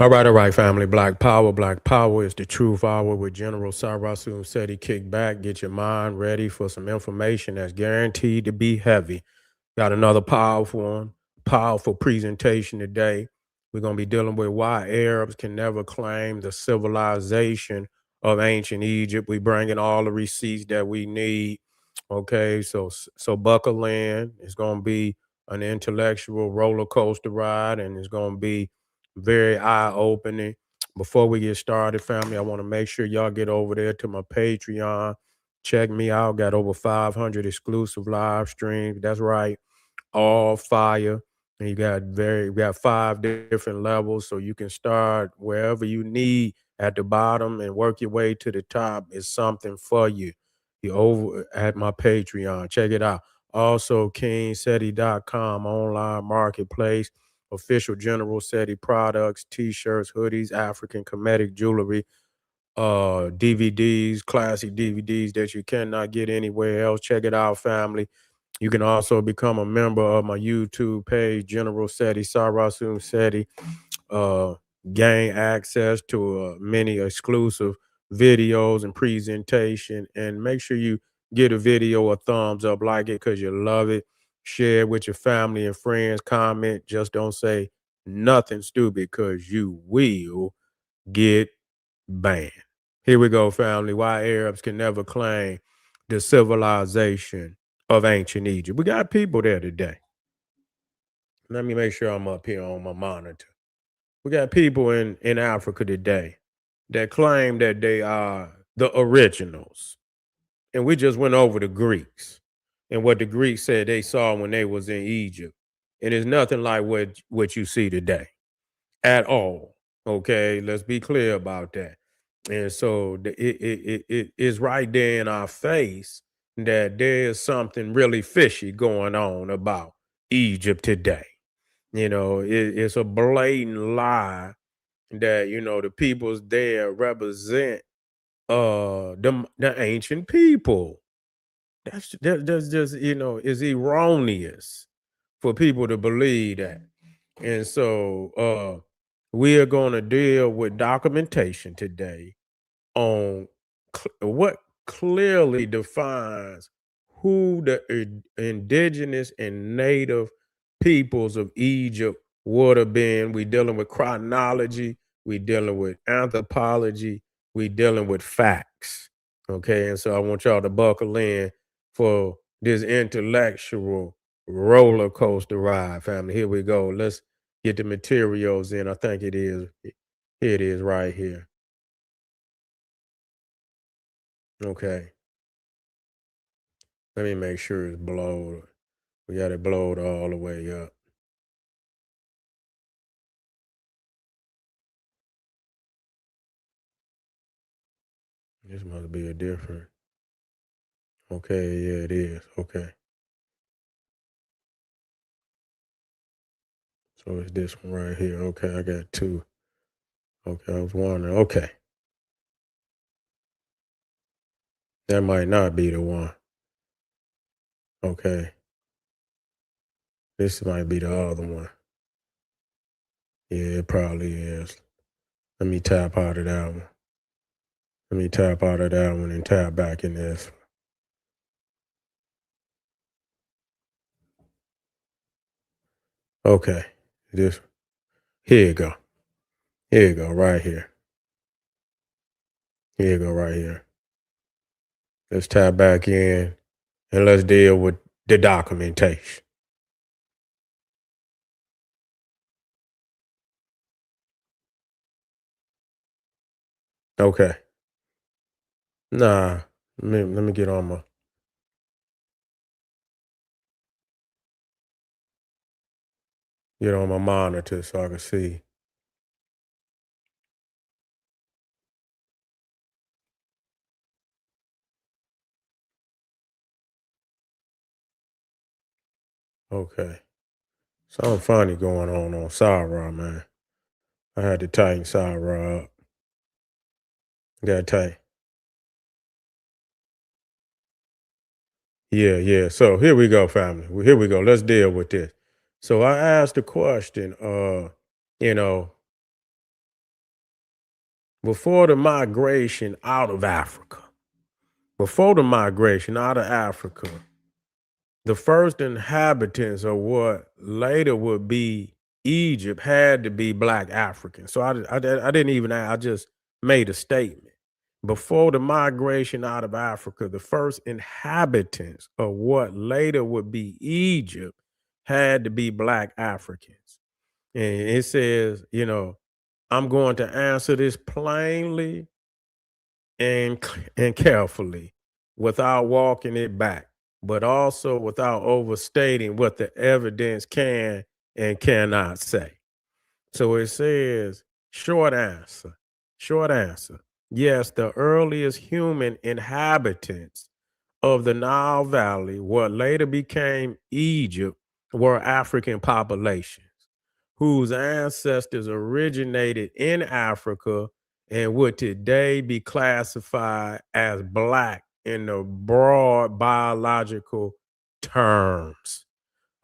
All right, family. Black Power. Black Power is the truth hour with General Sarasu Seti. Kick back, get your mind ready for some information that's guaranteed to be heavy. Got another powerful presentation today. We're going to be dealing with why Arabs can never claim the civilization of ancient Egypt. We bring in all the receipts that we need. Okay, so buckle in. It's going to be an intellectual roller coaster ride, and it's going to be very eye opening. Before we get started, family, I want to make sure y'all get over there to my Patreon. Check me out. Got over 500 exclusive live streams. That's right, all fire. And we got five different levels, so you can start wherever you need at the bottom and work your way to the top. Is something for you. You over at my Patreon. Check it out. Also, KingSeti.com online marketplace, official General SETI products, t-shirts, hoodies, African Kemetic jewelry, DVDs, classic DVDs that you cannot get anywhere else. Check it out, family. You can also become a member of my YouTube page, General SETI, Sarasun SETI. Uh, Gain access to many exclusive videos and presentation. And make sure you give a video a thumbs up, like it because you love it. Share it with your family and friends. Comment. Just don't say nothing stupid because you will get banned. Here we go, family. Why Arabs can never claim the civilization of ancient Egypt. We got people there today. Let me make sure I'm up here on my monitor. We got people in Africa today that claim that they are the originals. And we just went over the Greeks and what the Greeks said they saw when they was in Egypt. And it's nothing like what you see today at all. Okay, let's be clear about that. And so it is right there in our face that there's something really fishy going on about Egypt today. It's a blatant lie that the peoples there represent the ancient people. That's just is erroneous for people to believe that. And so we are going to deal with documentation today on what clearly defines who the indigenous and native peoples of Egypt would have been. We dealing with chronology, we dealing with anthropology, we dealing with facts. Okay, and so I want y'all to buckle in for this intellectual roller coaster ride, family. Here we go. Let's get the materials in. I think it is. Here it is right here. Okay. Let me make sure it's blowed. We got it blowed all the way up. This must be a different. Okay, yeah, it is. Okay. So it's this one right here. Okay, I got two. Okay, I was wondering. Okay. That might not be the one. Okay. This might be the other one. Yeah, it probably is. Let me tap out of that one. Let me tap out of that one and tap back in this. Okay. This. Here you go. Here you go, right here. Here you go, right here. Let's tap back in and let's deal with the documentation. Okay. Nah. Let me get on my monitor so I can see. Okay. Something funny going on Sarah, man. I had to tighten Sarah up. Gotta tighten. Yeah, yeah. So here we go, family. Here we go. Let's deal with this. So I asked the question, you know, before the migration out of Africa, before the migration out of Africa, the first inhabitants of what later would be Egypt had to be Black Africans. So I didn't even, I just made a statement. Before the migration out of Africa, the first inhabitants of what later would be Egypt had to be Black Africans. And it says, I'm going to answer this plainly and carefully without walking it back, but also without overstating what the evidence can and cannot say. So it says, short answer, short answer. Yes, the earliest human inhabitants of the Nile Valley, what later became Egypt, were African populations whose ancestors originated in Africa and would today be classified as Black in the broad biological terms.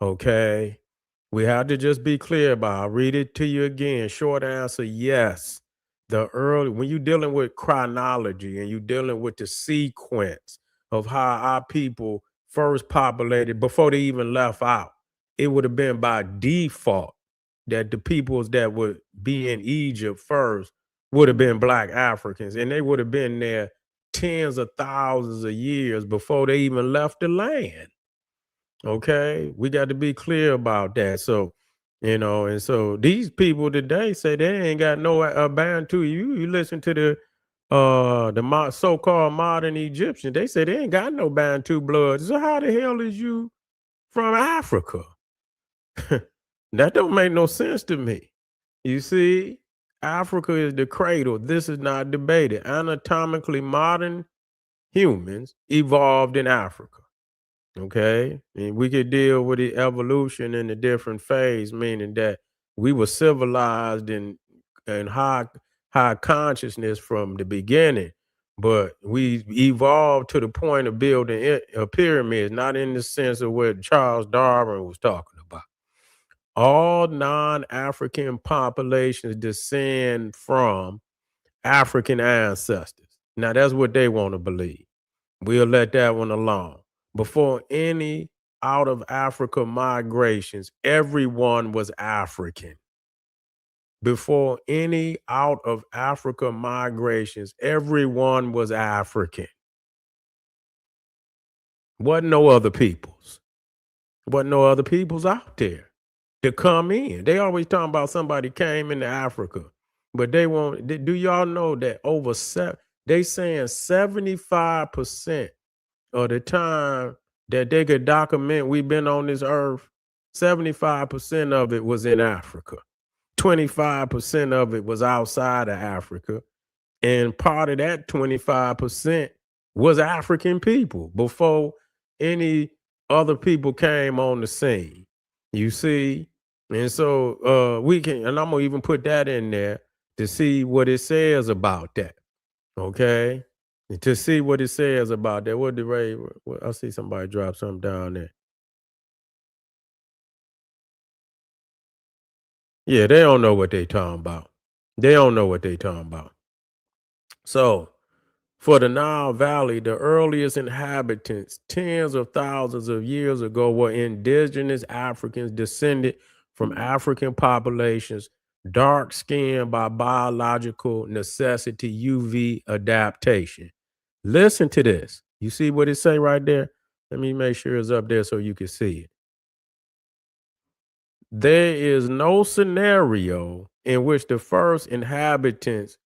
Okay. We have to just be clear about it. I'll read it to you again. Short answer, yes. When you're dealing with chronology and you're dealing with the sequence of how our people first populated before they even left out, it would have been by default that the peoples that would be in Egypt first would have been Black Africans, and they would have been there tens of thousands of years before they even left the land. Okay, we got to be clear about that. So, and so these people today say they ain't got no Bantu. You listen to the so-called modern Egyptians. They say they ain't got no Bantu blood. So how the hell is you from Africa? That don't make no sense to me. You see, Africa is the cradle. This is not debated. Anatomically, modern humans evolved in Africa. Okay. And we could deal with the evolution in a different phase, meaning that we were civilized and high consciousness from the beginning, but we evolved to the point of building pyramids, not in the sense of what Charles Darwin was talking about. All non-African populations descend from African ancestors. Now that's what they want to believe. We'll let that one alone. Before any out of Africa migrations, everyone was African. Before any out of Africa migrations, everyone was African. Wasn't no other peoples. Wasn't no other peoples out there to come in. They always talking about somebody came into Africa, but they won't. Do y'all know that they saying 75% of the time that they could document we've been on this earth, 75% of it was in Africa. 25% of it was outside of Africa. And part of that 25% was African people before any other people came on the scene. You see? And so and I'm gonna even put that in there to see what it says about that. Okay. To see what it says about that. What did Ray? I see somebody drop something down there. Yeah, they don't know what they talking about. They don't know what they talking about. So for the Nile Valley, the earliest inhabitants, tens of thousands of years ago, were indigenous Africans descended from African populations, dark skinned by biological necessity, UV adaptation. Listen to this. You see what it say right there? Let me make sure it's up there so you can see it. There is no scenario in which the first inhabitants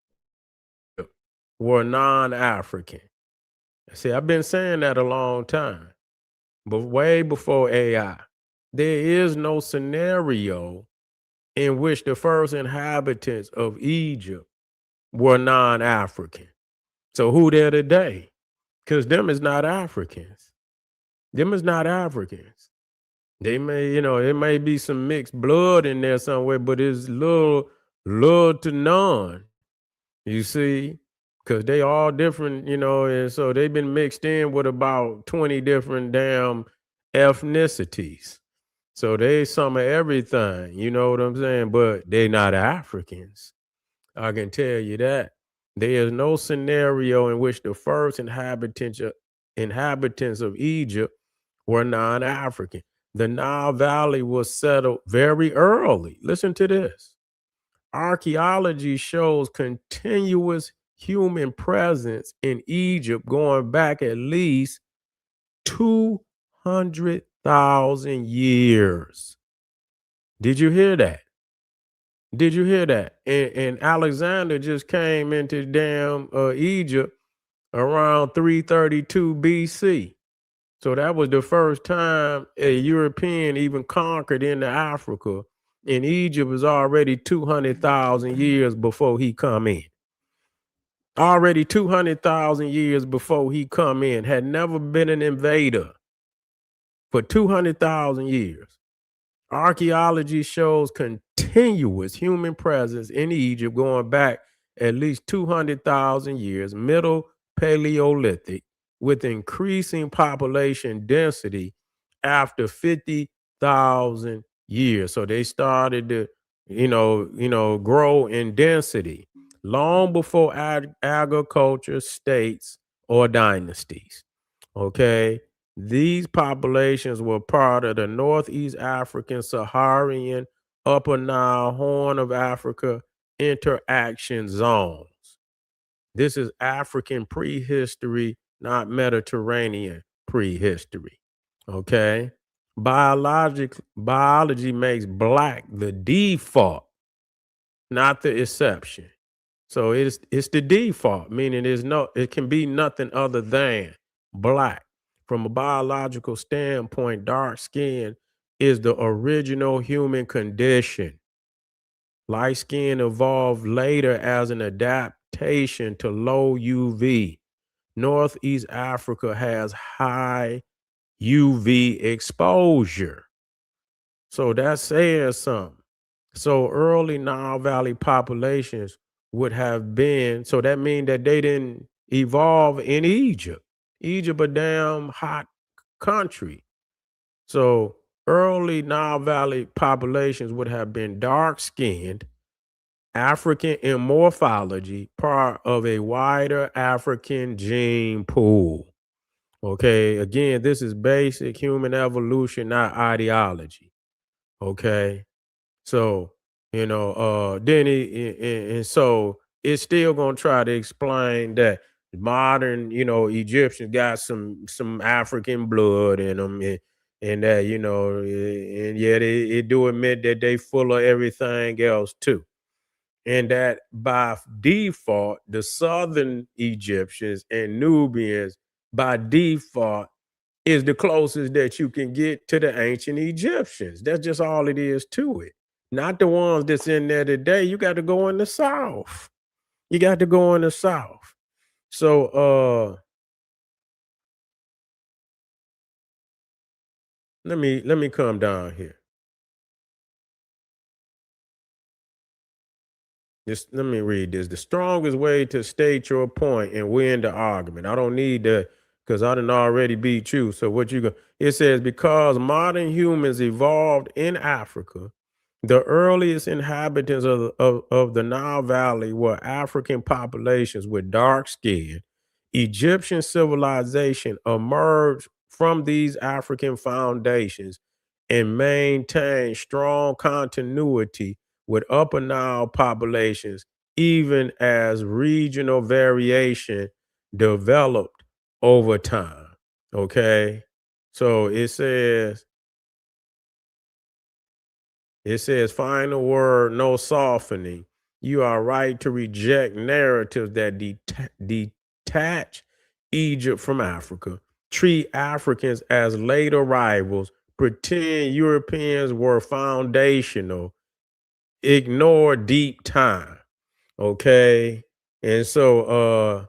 were non-African. See, I've been saying that a long time, but way before AI. There is no scenario in which the first inhabitants of Egypt were non-African. So who there today? Because them is not Africans. Them is not Africans. They may, it may be some mixed blood in there somewhere, but it's little to none. You see, because they all different, and so they've been mixed in with about 20 different damn ethnicities. So they some of everything, you know what I'm saying? But they not Africans. I can tell you that. There is no scenario in which the first inhabitants of Egypt were non-African. The Nile Valley was settled very early. Listen to this. Archaeology shows continuous human presence in Egypt going back at least 200,000 years. Did you hear that? Did you hear that? And Alexander just came into damn Egypt around 332 BC. So that was the first time a European even conquered into Africa. And Egypt was already 200,000 years before he come in. Already 200,000 years before he come in. Had never been an invader for 200,000 years. Archaeology shows continuous human presence in Egypt going back at least 200,000 years, Middle Paleolithic, with increasing population density after 50,000 years. So they started to, grow in density long before agriculture, states, or dynasties. Okay. These populations were part of the Northeast African, Saharan, Upper Nile, Horn of Africa interaction zones. This is African prehistory, not Mediterranean prehistory. Okay. Biology makes black the default, not the exception. So it's the default, meaning it can be nothing other than black. From a biological standpoint, dark skin is the original human condition. Light skin evolved later as an adaptation to low UV. Northeast Africa has high UV exposure. So that says something. So early Nile Valley populations would have been, so that means that they didn't evolve in Egypt. Egypt a damn hot country. So early Nile Valley populations would have been dark skinned, African in morphology, part of a wider African gene pool. Okay, again, this is basic human evolution, not ideology. Okay. So, then and so it's still gonna try to explain that modern, Egyptians got some African blood in them, and that, and yet it do admit that they full of everything else too. And that by default, the southern Egyptians and Nubians by default is the closest that you can get to the ancient Egyptians. That's just all it is to it. Not the ones that's in there today. You got to go in the South. You got to go in the South. So let me come down here. Let me read this. The strongest way to state your point and win the argument. I don't need that because I didn't already beat you. So what you go? It says because modern humans evolved in Africa, the earliest inhabitants of the Nile Valley were African populations with dark skin. Egyptian civilization emerged from these African foundations and maintained strong continuity with Upper Nile populations, even as regional variation developed over time. Okay. So it says, final word, no softening. You are right to reject narratives that detach Egypt from Africa, treat Africans as late arrivals, pretend Europeans were foundational, ignore deep time. Okay. And so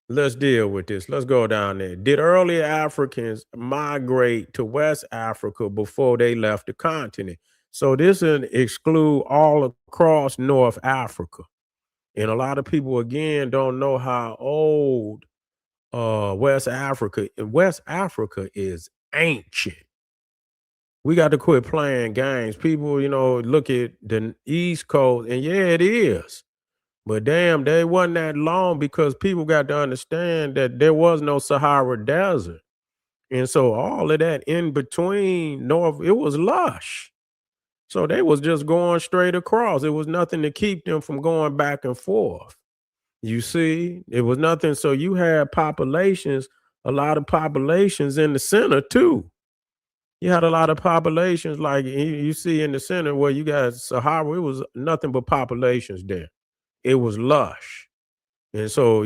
let's deal with this. Let's go down there. Did early Africans migrate to West Africa before they left the continent? So this would exclude all across North Africa. And a lot of people again don't know how old West Africa is ancient. We got to quit playing games. People, look at the East Coast, and yeah, it is. But damn, they wasn't that long because people got to understand that there was no Sahara Desert. And so all of that in between north, it was lush. So they was just going straight across. It was nothing to keep them from going back and forth. You see, it was nothing. So you had populations, a lot of populations in the center too. You had a lot of populations like you see in the center where you got Sahara, it was nothing but populations there. It was lush. And so,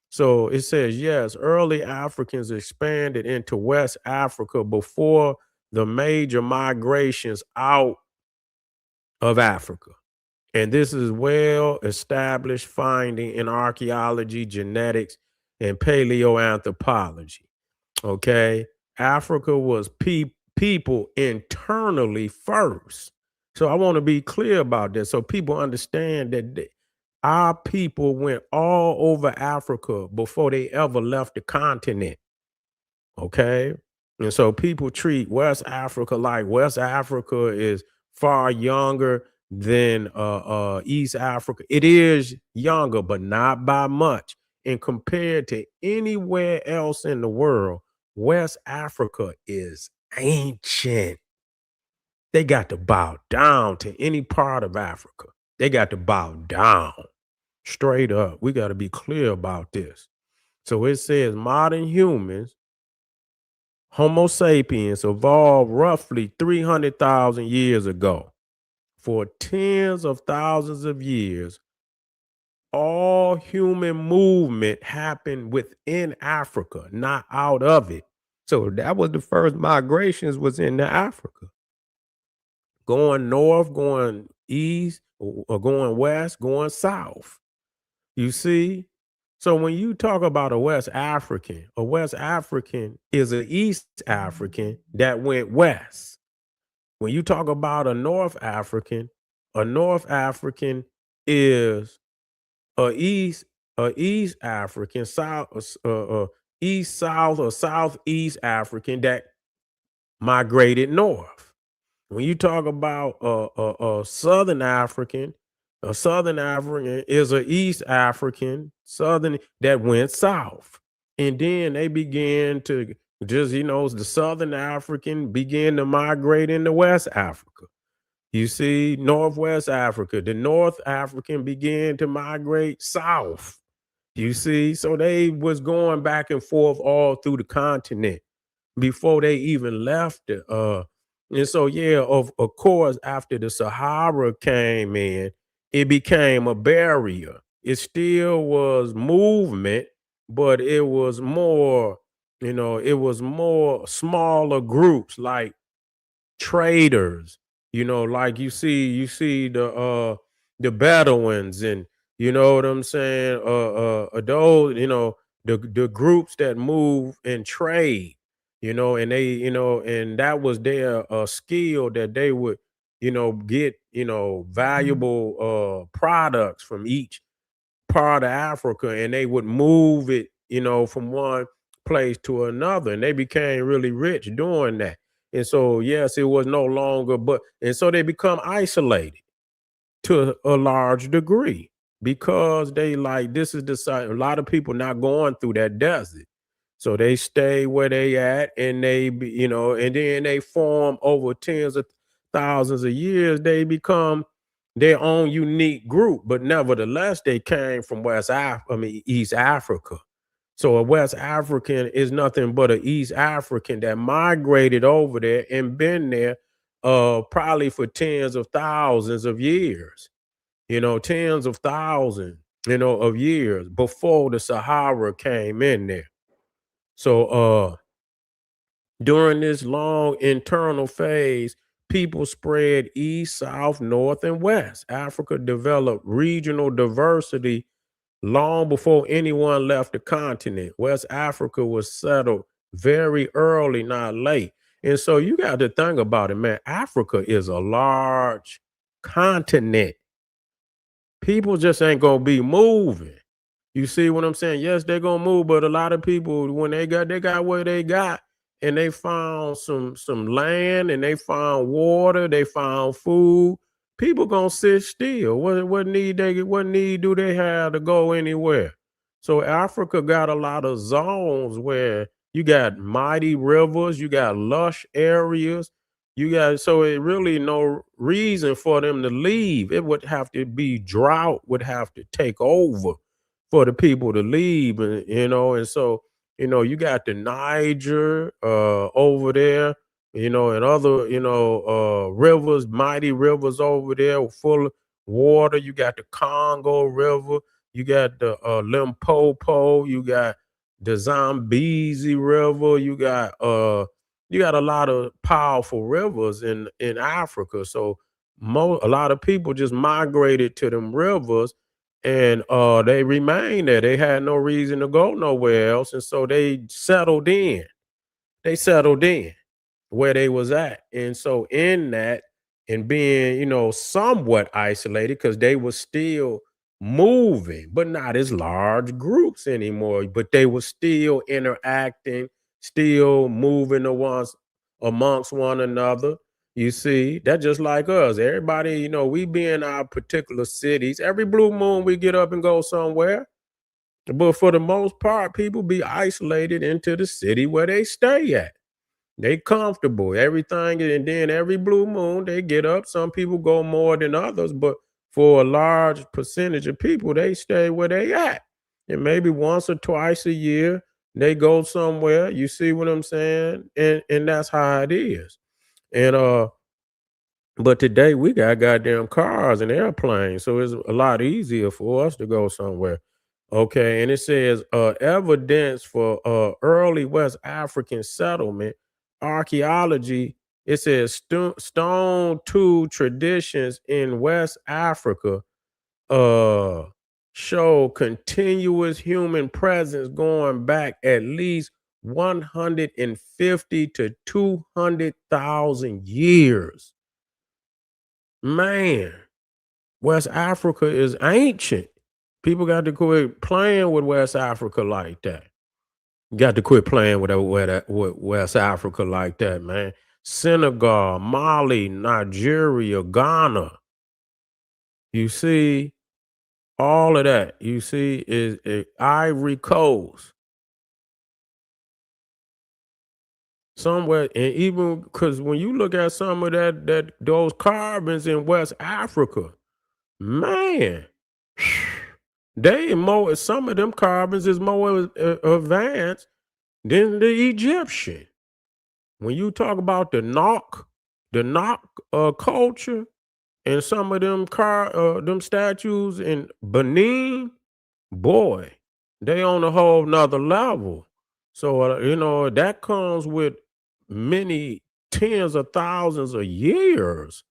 so it says, yes, early Africans expanded into West Africa before the major migrations out of Africa. And this is well established finding in archaeology, genetics, and paleoanthropology. Okay. Africa was people internally first. So I want to be clear about this so people understand that our people went all over Africa before they ever left the continent. Okay. And so people treat West Africa like West Africa is far younger than East Africa. It is younger, but not by much. And compared to anywhere else in the world, West Africa is ancient. They got to bow down to any part of Africa. They got to bow down straight up. We got to be clear about this. So it says modern humans, Homo sapiens, evolved roughly 300,000 years ago. For tens of thousands of years, all human movement happened within Africa, not out of it. So that was the first migrations was into Africa. Going north, going east, or going west, going south. You see? So when you talk about a West African is an East African that went west. When you talk about a North African is a East African, East South or Southeast African that migrated north. When you talk about a Southern African is a East African Southern that went south, and then they began to just the Southern African began to migrate into West Africa. You see, Northwest Africa, the North African began to migrate south. You see, so they was going back and forth all through the continent before they even left it. And so yeah, of course, after the Sahara came in, it became a barrier. It still was movement, but it was more, it was more smaller groups like traders, like you see the Bedouins and you know what I'm saying, those, the groups that move and trade, and they, and that was their skill that they would, get, valuable products from each part of Africa and they would move it, from one place to another. And they became really rich doing that. And so, yes, it was no longer, and so they become isolated to a large degree because they like, this is the site. A lot of people not going through that desert. So they stay where they at and and then they form over tens of thousands of years. They become their own unique group, but nevertheless, they came from East Africa. So a West African is nothing but an East African that migrated over there and been there probably for tens of thousands of years, tens of thousands, of years before the Sahara came in there. So during this long internal phase, people spread east, south, north, and west. Africa developed regional diversity long before anyone left the continent. West Africa was settled very early, not late. And so you got to think about it, man. Africa is a large continent. People just ain't gonna be moving. You see what I'm saying? Yes, they're gonna move, but a lot of people, when they got what they got, and they found some land, and they found water, they found food. people gonna sit still. What need do they have to go anywhere? So Africa got a lot of zones where you got mighty rivers, you got lush areas, you got so it really no reason for them to leave. It would have to be drought would have to take over for the people to leave, and and so you got the Niger over there, and other, rivers, mighty rivers over there full of water. You got the Congo River, you got the Limpopo, you got the Zambezi River, you got a lot of powerful rivers in Africa. So a lot of people just migrated to them rivers, and they remained there. They had no reason to go nowhere else, and so they settled in where they was at. And so in that, and being, somewhat isolated, because they were still moving, but not as large groups anymore. But they were still interacting, still moving the ones amongst one another. You see, that just like us. Everybody, we be in our particular cities. Every blue moon we get up and go somewhere. But for the most part, people be isolated into the city where they stay at. They comfortable, everything, and then every blue moon they get up. Some people go more than others, but for a large percentage of people, they stay where they at. And maybe once or twice a year they go somewhere. You see what I'm saying? And that's how it is. And but today we got goddamn cars and airplanes, so it's a lot easier for us to go somewhere. Okay, and it says evidence for early West African settlement archaeology. It says stone tool traditions in West Africa uh show continuous human presence going back at least 150 to 200,000 years. Man, West Africa is ancient. People got to quit playing with West Africa like that. Got to quit playing with West Africa like that, man. Senegal, Mali, Nigeria, Ghana. You see, all of that. You see, is Ivory Coast. Somewhere, and even because when you look at some of that those carbons in West Africa, man, they more some of them carbons is more advanced than the Egyptian. When you talk about the Nok culture, and some of them statues in Benin, boy, they on a whole nother level. So that comes with many tens of thousands of years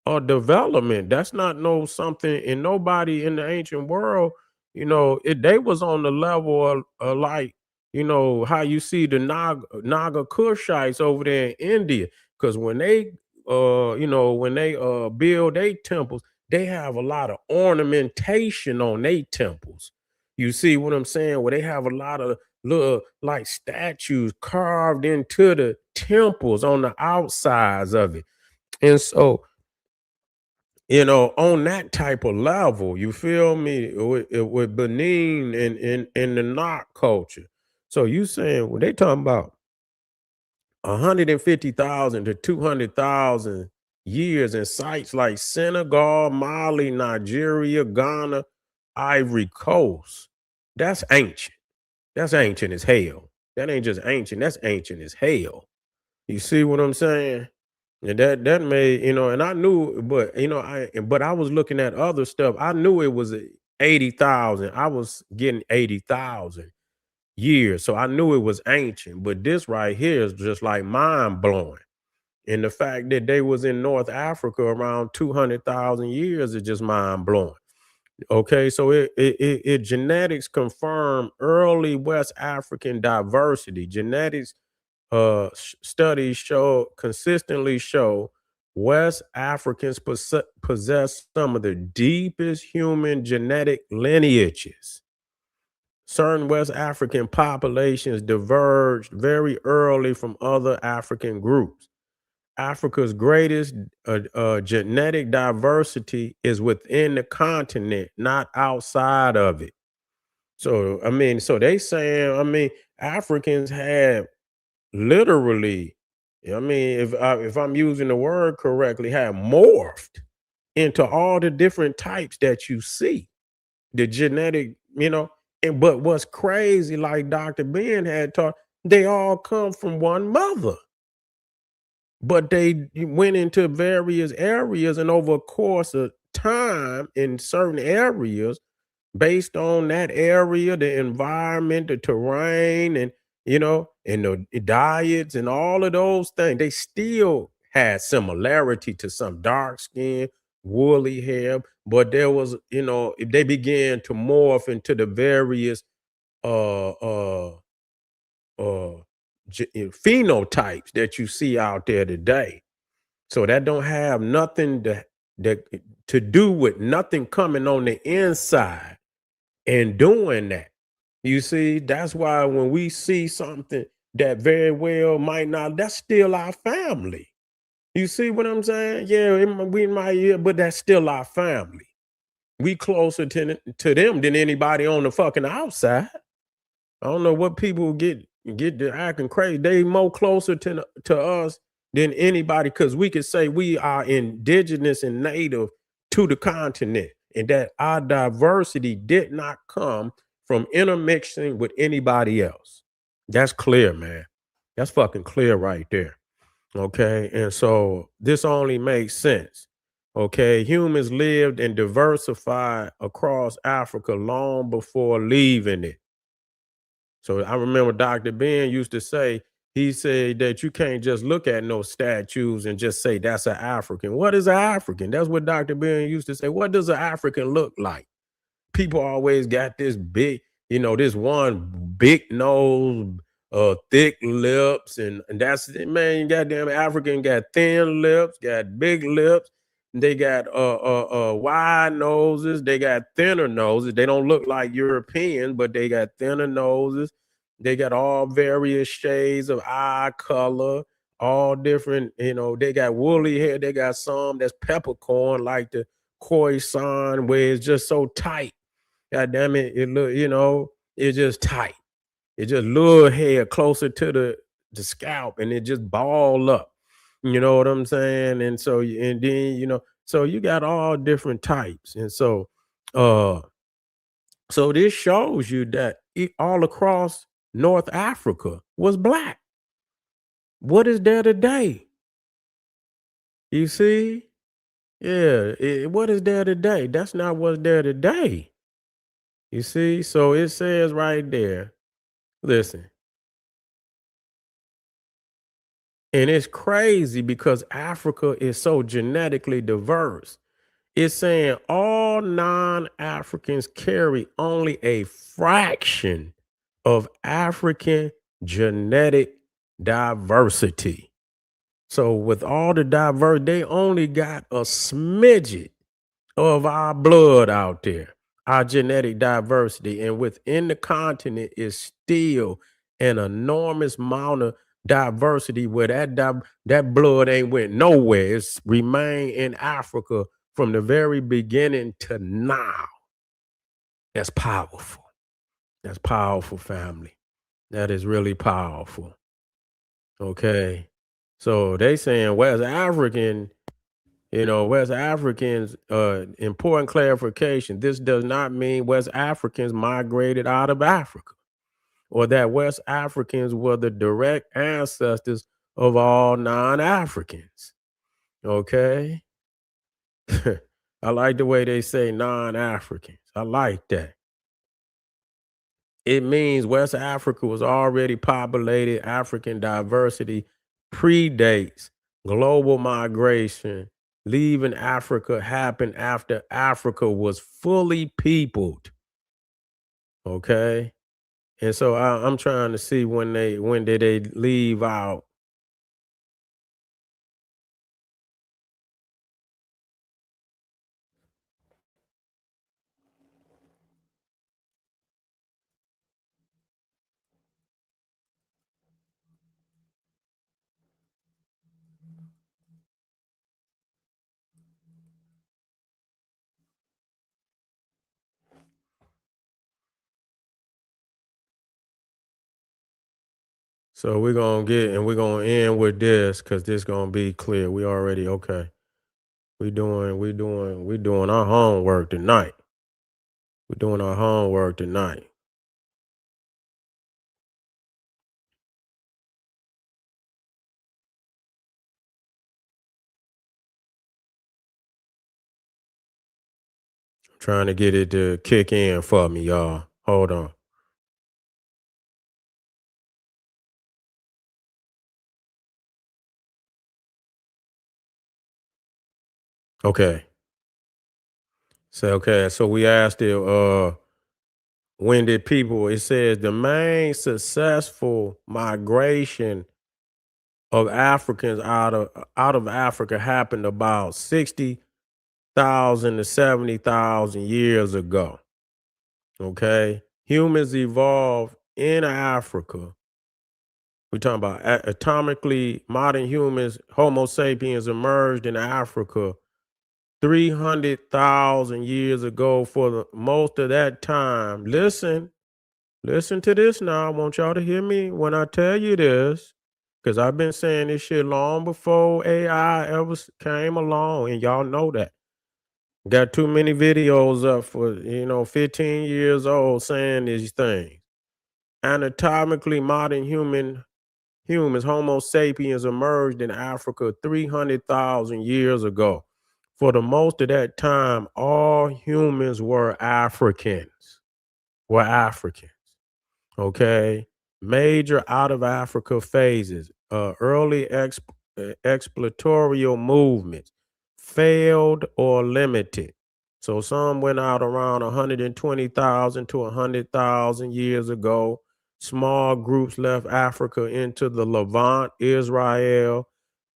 or development. That's not no something, and nobody in the ancient world, they was on the level of like, how you see the Naga Kushites over there in India. Because when they build their temples, they have a lot of ornamentation on their temples. You see what I'm saying? Where they have a lot of little like statues carved into the temples on the outsides of it. And so on that type of level, you feel me, with Benin and the Nok culture. So you saying when they talking about 150,000 to 200,000 years in sites like Senegal, Mali, Nigeria, Ghana, Ivory Coast, that's ancient. That's ancient as hell. That ain't just ancient, that's ancient as hell. You see what I'm saying? And that made, and I knew, but I was looking at other stuff. I knew it was 80,000. I was getting 80,000 years. So I knew it was ancient. But this right here is just like mind blowing. And the fact that they was in North Africa around 200,000 years is just mind blowing. Okay, so it genetics confirm early West African diversity. Genetics studies consistently show West Africans possess some of the deepest human genetic lineages. Certain West African populations diverged very early from other African groups. Africa's greatest genetic diversity is within the continent, not outside of it. So I mean, so they saying, I mean, Africans had literally, I mean, if I'm using the word correctly, have morphed into all the different types that you see. The genetic, and but what's crazy, like Dr. Ben had taught, they all come from one mother, but they went into various areas, and over a course of time in certain areas, based on that area, the environment, the terrain, and and the diets and all of those things, they still had similarity to some dark skin, woolly hair, but there was, they began to morph into the various uh uh uh phenotypes that you see out there today. So that don't have nothing that to do with nothing coming on the inside and doing that. You see, that's why when we see something that very well might not, that's still our family. You see what I'm saying? Yeah, we might, yeah, but that's still our family. We closer to them than anybody on the fucking outside. I don't know what people get to acting crazy. They more closer to us than anybody, because we could say we are indigenous and native to the continent, and that our diversity did not come from intermixing with anybody else. That's clear, man. That's fucking clear right there. Okay. And so this only makes sense. Okay. Humans lived and diversified across Africa long before leaving it. So I remember Dr. Ben used to say, he said that you can't just look at no statues and just say that's an African. What is an African? That's what Dr. Ben used to say. What does an African look like? People always got this big, this one big nose, thick lips, and that's it, man. Goddamn African got thin lips, got big lips. They got wide noses. They got thinner noses. They don't look like Europeans, but they got thinner noses. They got all various shades of eye color, all different. They got woolly hair. They got some that's peppercorn, like the Khoisan, where it's just so tight. God damn it, it look, it's just tight. It just little hair closer to the scalp, and it just ball up. You know what I'm saying? And so and then, so you got all different types. And uh so this shows you that all across North Africa was black. What is there today? You see? Yeah, what is there today? That's not what's there today. You see? So it says right there, listen, and it's crazy because Africa is so genetically diverse. It's saying all non-Africans carry only a fraction of African genetic diversity. So with all the diverse, they only got a smidget of our blood out there, our genetic diversity. And within the continent is still an enormous amount of diversity where that blood ain't went nowhere. It's remained in Africa from the very beginning to now. That's powerful. That's powerful, family. That is really powerful. Okay. So they saying West African, West Africans, important clarification. This does not mean West Africans migrated out of Africa, or that West Africans were the direct ancestors of all non-Africans. Okay. I like the way they say non-Africans. I like that. It means West Africa was already populated. African diversity predates global migration. Leaving Africa happened after Africa was fully peopled. Okay. And so I'm trying to see when did they leave out. So we're gonna end with this because this gonna be clear. We already okay. We doing our homework tonight. We're doing our homework tonight. Trying to get it to kick in for me, y'all. Hold on. Okay. So we asked it, when did people, it says the main successful migration of Africans out of Africa happened about 60,000 to 70,000 years ago. Okay. Humans evolved in Africa. We're talking about atomically modern humans, Homo sapiens emerged in Africa 300,000 years ago. For the most of that time, listen to this now. I want y'all to hear me when I tell you this, because I've been saying this shit long before AI ever came along, and y'all know that. Got too many videos up for 15 years old saying these things. Anatomically modern humans, Homo sapiens, emerged in Africa 300,000 years ago. For the most of that time, all humans were Africans. Were Africans. Okay. Major out of Africa phases, early exploratorial movements, failed or limited. So some went out around 120,000 to 100,000 years ago. Small groups left Africa into the Levant, Israel.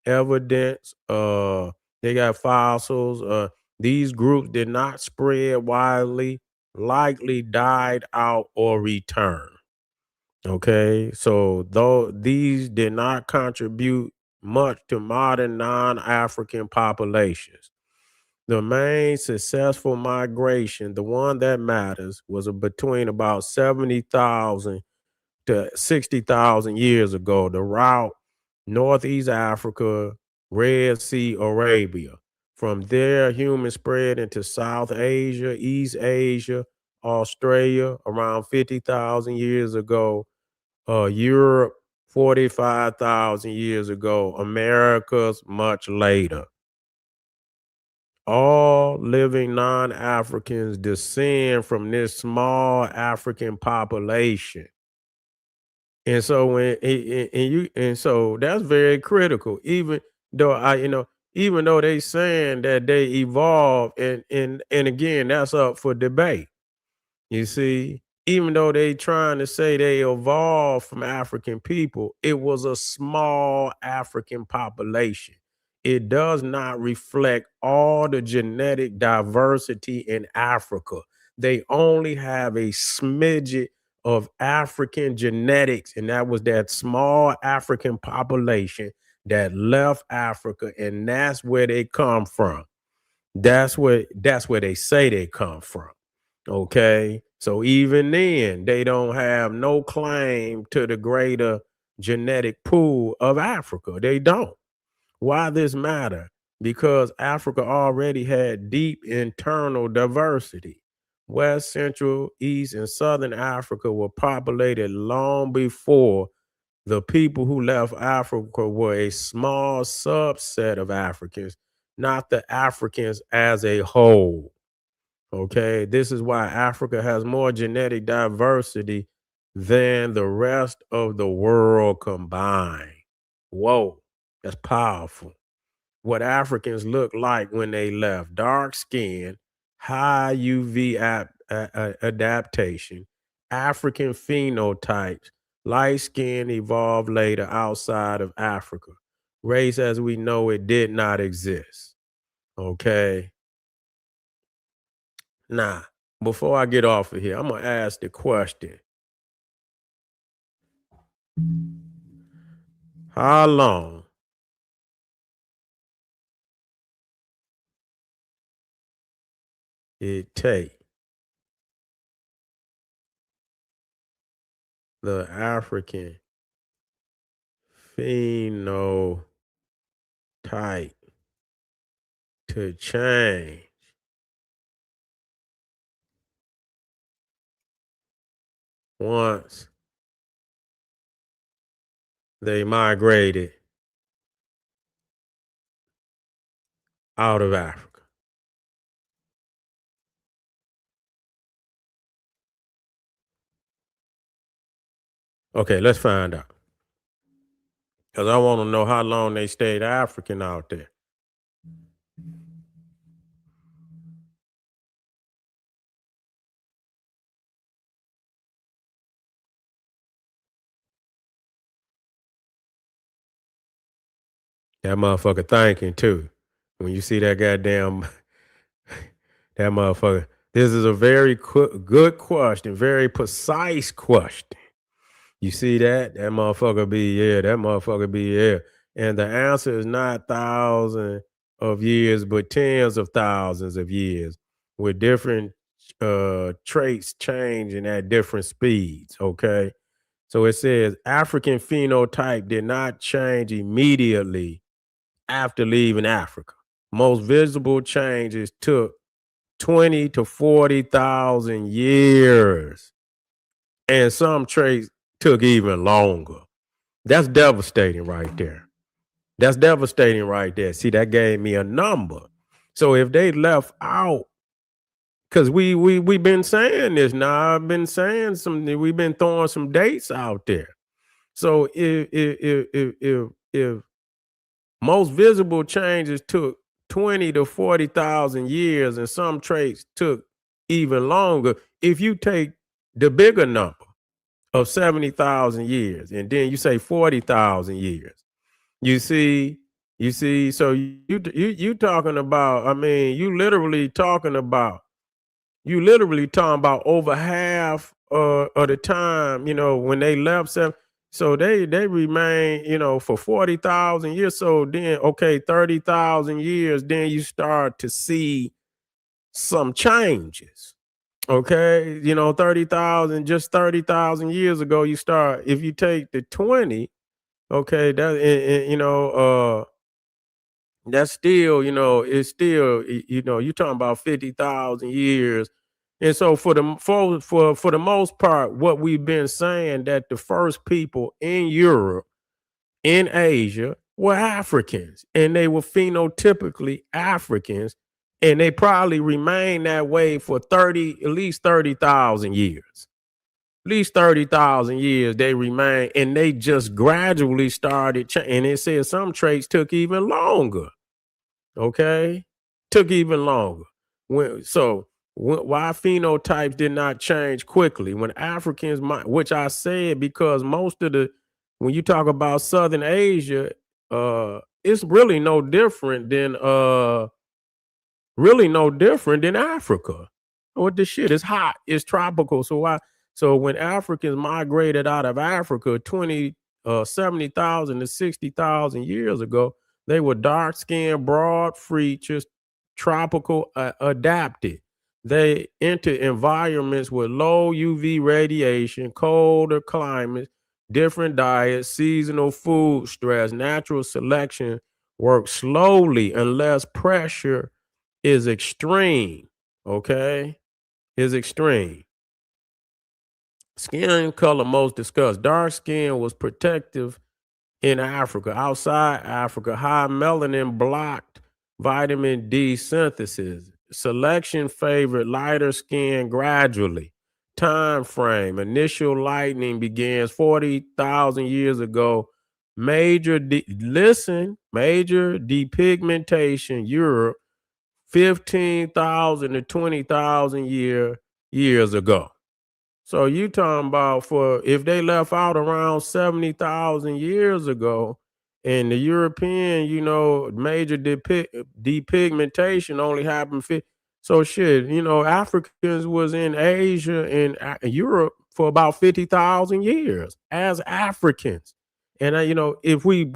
Evidence, they got fossils. These groups did not spread widely, likely died out or returned. Okay, so though these did not contribute much to modern non-African populations, the main successful migration, the one that matters, was between about 70,000 to 60,000 years ago. The route Northeast Africa, Red Sea, Arabia. From there, humans spread into South Asia, East Asia, Australia around 50,000 years ago, Europe 45,000 years ago, Americas much later. All living non-Africans descend from this small African population. And so so that's very critical. Though I, you know, even though they saying that they evolved, and again, that's up for debate. You see, even though they trying to say they evolved from African people, it was a small African population. It does not reflect all the genetic diversity in Africa. They only have a smidget of African genetics, and that was that small African population that left Africa, and that's where they come from. That's where they say they come from. Okay. So even then, they don't have no claim to the greater genetic pool of Africa. They don't. Why this matter? Because Africa already had deep internal diversity. West, Central, East, and Southern Africa were populated long before the people who left Africa were a small subset of Africans, not the Africans as a whole. Okay, this is why Africa has more genetic diversity than the rest of the world combined. Whoa, that's powerful. What Africans look like when they left: dark skin, high UV adaptation, African phenotypes, light skin evolved later outside of Africa. Race as we know it did not exist. Okay. Now, before I get off of here, I'm gonna ask the question: how long it take the African phenotype to change once they migrated out of Africa? Okay, let's find out. Because I want to know how long they stayed African out there. That motherfucker thinking too. When you see that goddamn that motherfucker. This is a very good question, very precise question. You see that? That motherfucker be, yeah, that motherfucker be, yeah. And the answer is not thousands of years, but tens of thousands of years with different traits changing at different speeds. Okay. So it says African phenotype did not change immediately after leaving Africa. Most visible changes took 20 to 40,000 years. And some traits took even longer. That's devastating right there. That's devastating right there. See, that gave me a number. So if they left out, because we been saying this now, I've been saying something, we've been throwing some dates out there. So if most visible changes took 20 to 40,000 years, and some traits took even longer. If you take the bigger number of 70,000 years, and then you say 40,000 years, you see, so you talking about, I mean, you literally talking about over half of the time, when they left so they remain, for 40,000 years. So then, okay, 30,000 years, then you start to see some changes. Okay, 30,000, just 30,000 years ago, you start, if you take the 20, okay, that's still, it's still, you're talking about 50,000 years. And so for the most part, what we've been saying, that the first people in Europe, in Asia, were Africans, and they were phenotypically Africans, and they probably remained that way for at least 30,000 years. At least 30,000 years they remain, and they just gradually started and it says some traits took even longer. Okay, took even longer. Why phenotypes did not change quickly when Africans might, which I said, because most of the, when you talk about Southern Asia, it's really no different than Africa. What the shit is hot, it's tropical. So when Africans migrated out of Africa 70,000 to 60,000 years ago, they were dark skinned, broad features, tropical, adapted. They entered environments with low UV radiation, colder climates, different diets, seasonal food stress. Natural selection works slowly unless pressure is extreme. Okay, is extreme. Skin color most discussed. Dark skin was protective in Africa. Outside Africa, high melanin blocked vitamin D synthesis. Selection favored lighter skin gradually. Time frame. Initial lightning begins 40,000 years ago. Major depigmentation, Europe, 15,000 to 20,000 years ago. So you talking about, for if they left out around 70,000 years ago, and the European, major depigmentation only happened. So shit, Africans was in Asia and Europe for about 50,000 years as Africans. And if we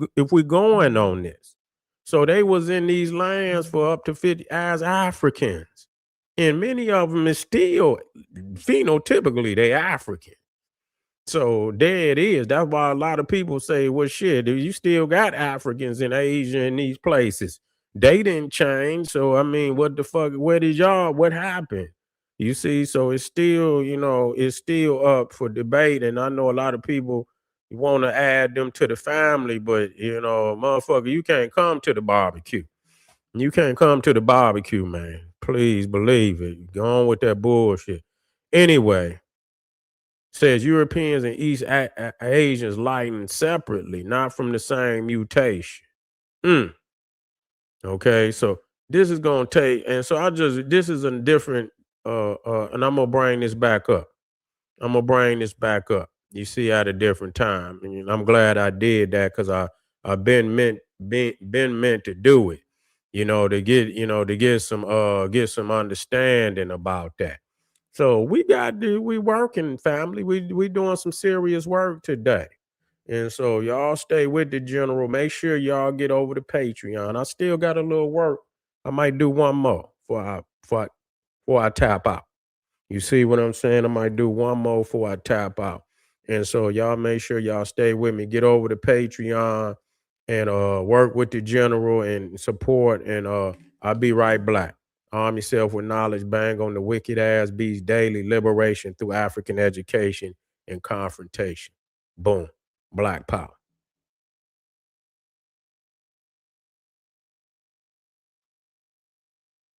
going on this, so they was in these lands for up to 50 as Africans, and many of them is still phenotypically they African. So there it is. That's why a lot of people say, well, shit, you still got Africans in Asia in these places. They didn't change. So, I mean, what the fuck? Where did y'all? What happened? You see, so it's still, it's still up for debate. And I know a lot of people want to add them to the family, but, motherfucker, you can't come to the barbecue. You can't come to the barbecue, man. Please believe it. Go on with that bullshit. Anyway, says Europeans and East Asians lighten separately, not from the same mutation. Mm, okay, so this is gonna take, and so this is a different, and I'm gonna bring this back up. I'm gonna bring this back up. You see, at a different time, and I'm glad I did that because I've been meant to do it. To get some understanding about that. So we working, family. We doing some serious work today. And so y'all stay with the general. Make sure y'all get over to Patreon. I still got a little work. I might do one more before I tap out. You see what I'm saying? I might do one more before I tap out. And so y'all make sure y'all stay with me. Get over to Patreon and work with the general and support. And I'll be right back. Arm yourself with knowledge, bang on the wicked ass beats daily, liberation through African education and confrontation. Boom. Black power.